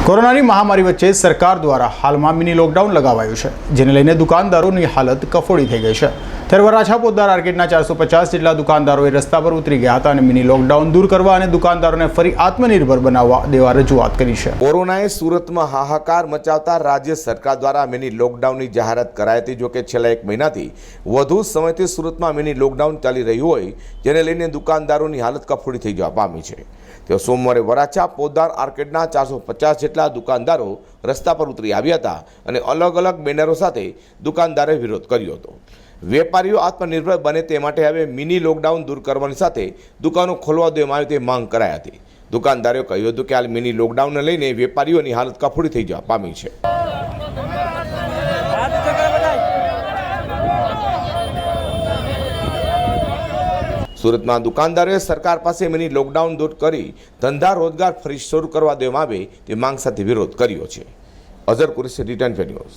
કોરોનાની મહામારી વચ્ચે સરકાર દ્વારા હાલમાં મિની લોકડાઉન લગાવાયું છે, જેને લઈને દુકાનદારોની હાલત કફોડી થઈ ગઈ છે। ત્યારે વરાછા પોદ્દાર આર્કેડના 450 જેટલા દુકાનદારોએ રસ્તા પર ઉતરી ગયા હતા અને મિની લોકડાઉન દૂર કરવા અને દુકાનદારોને ફરી આત્મનિર્ભર બનાવવા દેવા રજૂઆત કરી છે। કોરોનાએ સુરતમાં હાહાકાર મચાવતા રાજ્ય સરકાર દ્વારા મિની લોકડાઉનની જાહેરાત કરાઈ હતી। જો કે છેલ્લા એક મહિનાથી વધુ સમયથી સુરતમાં મિની લોકડાઉન ચાલી રહ્યું હોય, જેને લઈને દુકાનદારોની હાલત કફોડી થઈ જવા પામી છે। તેઓ સોમવારે વરાછા પોદ્દાર આર્કેડના 450 જેટલા દુકાનદારો રસ્તા પર ઉતરી આવ્યા હતા અને અલગ અલગ બેનરો સાથે દુકાનદારોએ વિરોધ કર્યો હતો। વેપારીઓ આત્મનિર્ભર બને તે માટે હવે મિની લોકડાઉન દૂર કરવાની સાથે દુકાનો ખોલવા દેવામાં આવે તે માંગ કરાઈ હતી। દુકાનદારોએ કહ્યું હતું કે હાલ મિની લોકડાઉનને લઈને વેપારીઓની હાલત કફોડી થઈ જવા પામી છે। સુરતમાં દુકાનદારોએ સરકાર પાસે મિની લોકડાઉન દૂર કરી ધંધા રોજગાર ફરી શરૂ કરવા દેવામાં આવે તે માંગ સાથે વિરોધ કર્યો છે। Azhar Qureshi, return news.